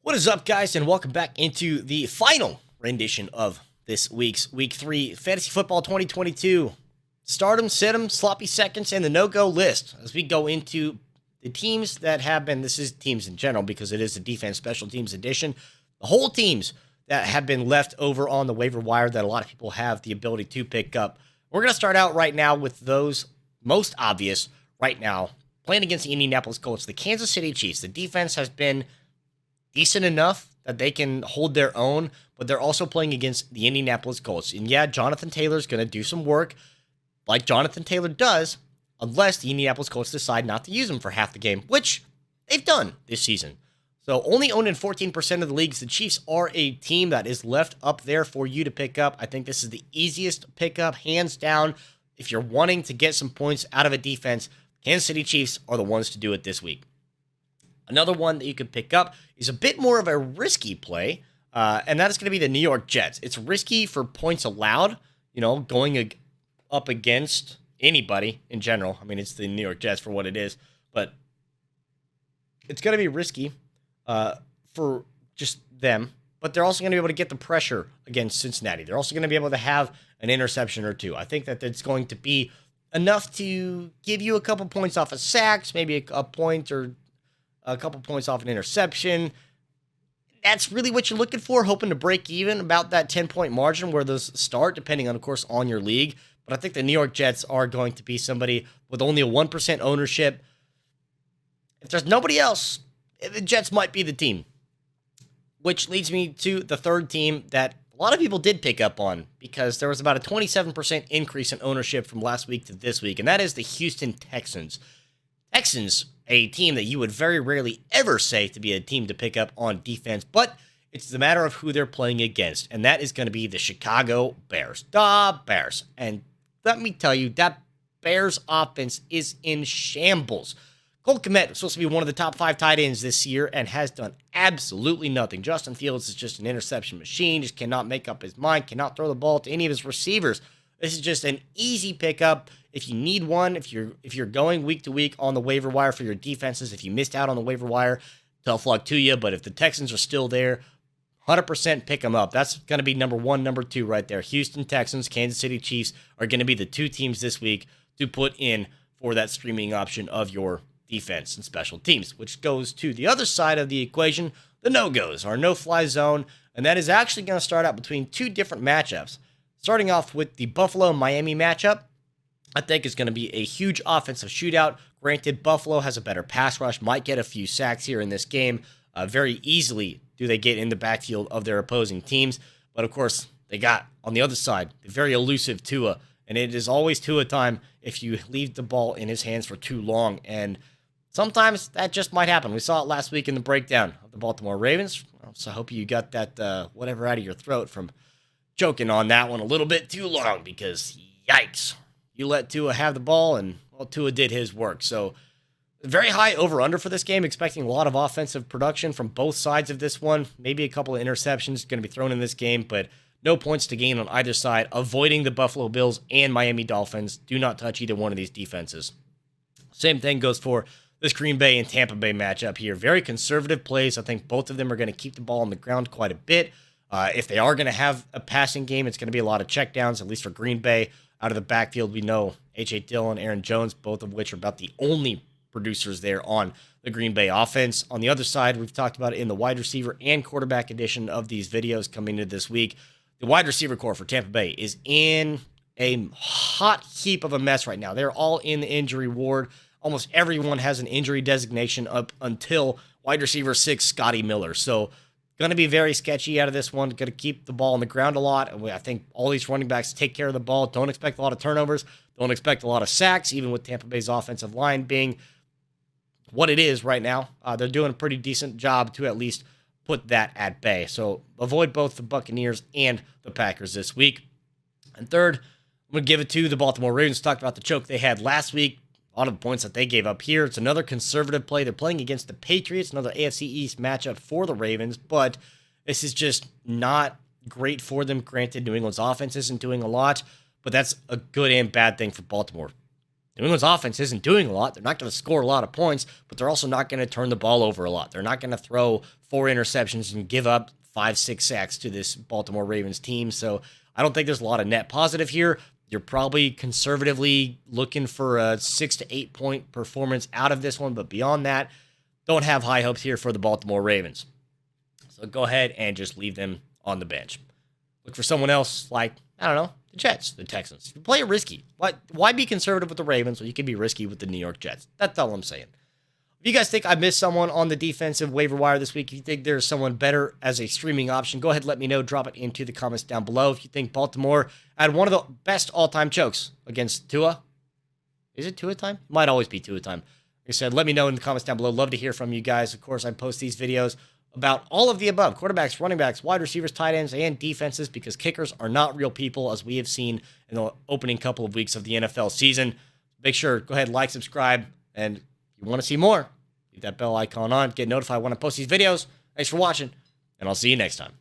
What is up, guys, and welcome back into the final rendition of this week's Week 3 Fantasy Football 2022. Start 'em, sit 'em, sloppy seconds, and the no-go list as we go into the teams that have been, this is teams in general because it is the defense special teams edition, the whole teams that have been left over on the waiver wire that a lot of people have the ability to pick up. We're going to start out right now with those most obvious right now, playing against the Indianapolis Colts, the Kansas City Chiefs. The defense has been decent enough that they can hold their own, but they're also playing against the Indianapolis Colts. And yeah, Jonathan Taylor's going to do some work like Jonathan Taylor does, unless the Indianapolis Colts decide not to use him for half the game, which they've done this season. So only owned in 14% of the leagues, the Chiefs are a team that is left up there for you to pick up. I think this is the easiest pickup, hands down. If you're wanting to get some points out of a defense, Kansas City Chiefs are the ones to do it this week. Another one that you could pick up is a bit more of a risky play, and that is going to be the New York Jets. It's risky for points allowed, going up against anybody in general. I mean, it's the New York Jets for what it is, but it's going to be risky for just them, but they're also going to be able to get the pressure against Cincinnati. They're also going to be able to have an interception or two. I think that it's going to be enough to give you a couple points off of sacks, maybe a point or a couple points off an interception. That's really what you're looking for, hoping to break even about that 10-point margin where those start, depending on, of course, on your league. But I think the New York Jets are going to be somebody with only a 1% ownership. If there's nobody else, the Jets might be the team. Which leads me to the third team that a lot of people did pick up on because there was about a 27% increase in ownership from last week to this week, and that is the Houston Texans. Texans, a team that you would very rarely ever say to be a team to pick up on defense, but it's the matter of who they're playing against, and that is going to be the Chicago Bears. The Bears. And let me tell you, that Bears offense is in shambles. Cole Kmet was supposed to be one of the top 5 tight ends this year and has done absolutely nothing. Justin Fields is just an interception machine, just cannot make up his mind, cannot throw the ball to any of his receivers. This is just an easy pickup. If you need one, if you're going week to week on the waiver wire for your defenses, if you missed out on the waiver wire, tough luck to you. But if the Texans are still there, 100% pick them up. That's going to be number 1, number 2 right there. Houston Texans, Kansas City Chiefs are going to be the 2 teams this week to put in for that streaming option of your defense and special teams, which goes to the other side of the equation, the no-goes, our no-fly zone, and that is actually going to start out between 2 different matchups. Starting off with the Buffalo-Miami matchup, I think it's going to be a huge offensive shootout. Granted, Buffalo has a better pass rush, might get a few sacks here in this game. Very easily do they get in the backfield of their opposing teams. But of course, they got, on the other side, the very elusive Tua. And it is always Tua time if you leave the ball in his hands for too long. And sometimes that just might happen. We saw it last week in the breakdown of the Baltimore Ravens. So I hope you got that whatever out of your throat from joking on that one a little bit too long because, yikes. You let Tua have the ball, and, well, Tua did his work. So, very high over-under for this game, expecting a lot of offensive production from both sides of this one. Maybe a couple of interceptions going to be thrown in this game, but no points to gain on either side, avoiding the Buffalo Bills and Miami Dolphins. Do not touch either one of these defenses. Same thing goes for this Green Bay and Tampa Bay matchup here. Very conservative plays. I think both of them are going to keep the ball on the ground quite a bit. If they are going to have a passing game, it's going to be a lot of checkdowns, at least for Green Bay. Out of the backfield, we know A.J. Dillon, Aaron Jones, both of which are about the only producers there on the Green Bay offense. On the other side, we've talked about it in the wide receiver and quarterback edition of these videos coming into this week. The wide receiver core for Tampa Bay is in a hot heap of a mess right now. They're all in the injury ward. Almost everyone has an injury designation up until wide receiver 6, Scotty Miller. So, going to be very sketchy out of this one. Going to keep the ball on the ground a lot. I think all these running backs take care of the ball. Don't expect a lot of turnovers. Don't expect a lot of sacks, even with Tampa Bay's offensive line being what it is right now. They're doing a pretty decent job to at least put that at bay. So avoid both the Buccaneers and the Packers this week. And third, I'm going to give it to the Baltimore Ravens. Talked about the choke they had last week. A lot of the points that they gave up here. It's another conservative play. They're playing against the Patriots, another AFC East matchup for the Ravens, but this is just not great for them. Granted, New England's offense isn't doing a lot, but that's a good and bad thing for Baltimore. New England's offense isn't doing a lot. They're not going to score a lot of points, but they're also not going to turn the ball over a lot. They're not going to throw 4 interceptions and give up 5-6 sacks to this Baltimore Ravens team. So I don't think there's a lot of net positive here. You're probably conservatively looking for a 6 to 8 point performance out of this one, but beyond that, don't have high hopes here for the Baltimore Ravens. So go ahead and just leave them on the bench. Look for someone else like, I don't know, the Jets, the Texans. You play it risky. Why be conservative with the Ravens when you can be risky with the New York Jets? That's all I'm saying. If you guys think I missed someone on the defensive waiver wire this week, if you think there's someone better as a streaming option, go ahead and let me know. Drop it into the comments down below. If you think Baltimore had one of the best all-time chokes against Tua. Is it Tua time? Might always be Tua time. Like I said, let me know in the comments down below. Love to hear from you guys. Of course, I post these videos about all of the above: quarterbacks, running backs, wide receivers, tight ends, and defenses, because kickers are not real people, as we have seen in the opening couple of weeks of the NFL season. Make sure, go ahead, like, subscribe, and if you want to see more, leave that bell icon on, get notified when I post these videos. Thanks for watching, and I'll see you next time.